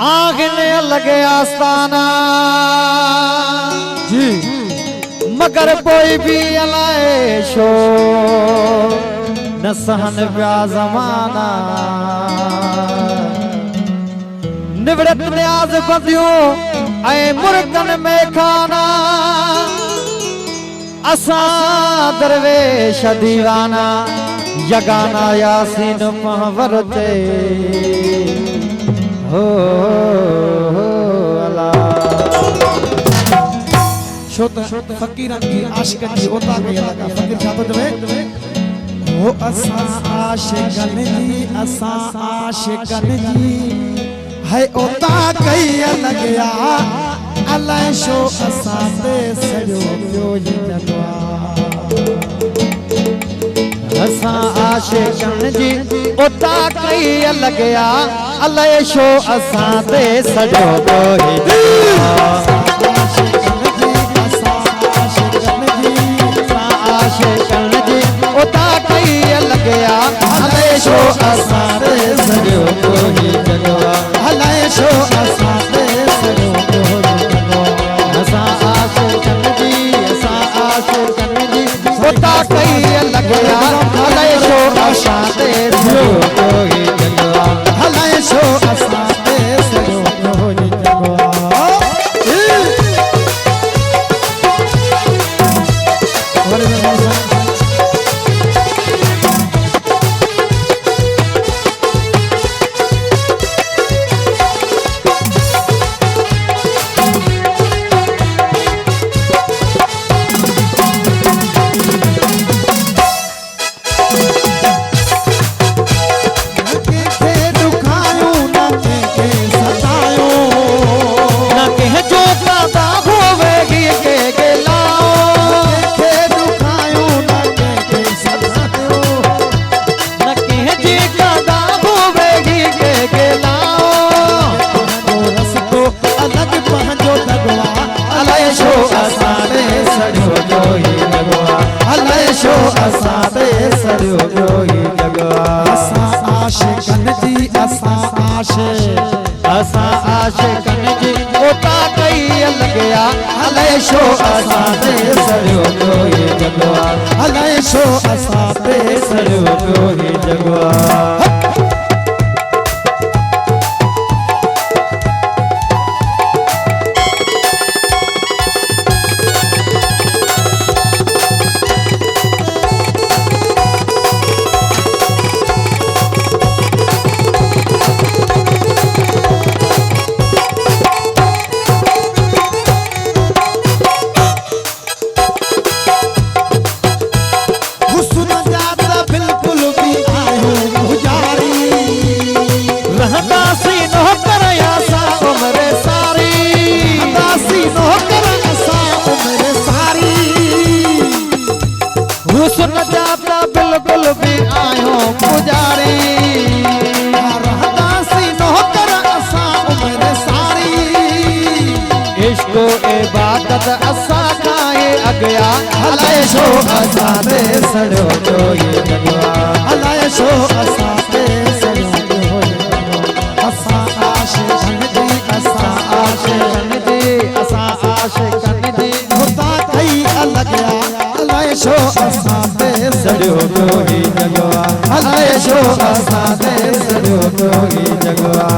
आगने लगे आस्ताना जी मगर कोई भी अलाए शो न सहन पिया ज़माना निवृत न्याज बंदियों ऐं मुर्गन में खाना असा दरवेश दीवाना यगाना यासीन महवरते हो अल्लाह शोत फकीरन की आशिकन की ओता के लगा फकीर छातो जवे हो असा आशिकन जी है ओता कई लगया अलाए शो असा ते सजो पियो जगवा असा आशिकन जी ओता कई लगया अलाए शो असा ते सजो पियो शो असाते सजो कोई जगवा हलाए शो असाते सजो कोई जगवा असा आशिकन जी होता कई लगया हलाए शो असाते सजो कोई जगवा हलाए शो असाते सजो कोई जगवा असा आशिकन जी ओता कई लगया हलाए शो असाते सजो कोई जगवा हलाए शो असाते सजो कोई जगवा सुन जाता बिल्कुल भी आयो पुजारी रहदासी नौकर असा उम्र सारी इश्को इबादत असा काए अगया हलाए शो असाते सड़ो कोई जगवा हलाए शो असाते सड़ो कोई जगवा असा आशिकन जी होता कई लगया हलाए शो असाते सड़ो कोई जगवा हलाए शो असाते सड़ो कोई जगवा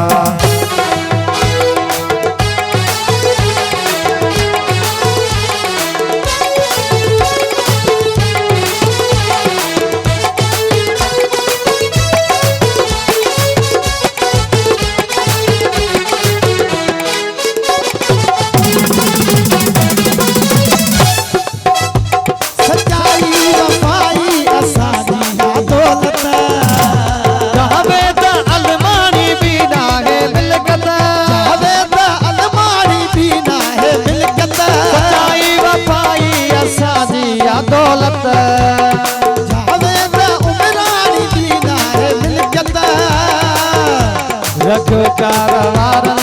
दौलत उमरानी दीना है मिलकत रख कारवारन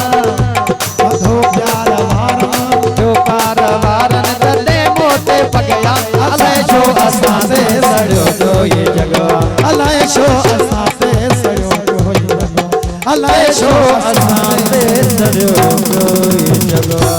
बधो प्यार वारन जो कारवारन दे मोते पगया अलाए शो असाते सड़ो कोई जगवा हलाए शो असाते सड़ो कोई जगवा अलाए छो असां ते सरियो कोई जॻवा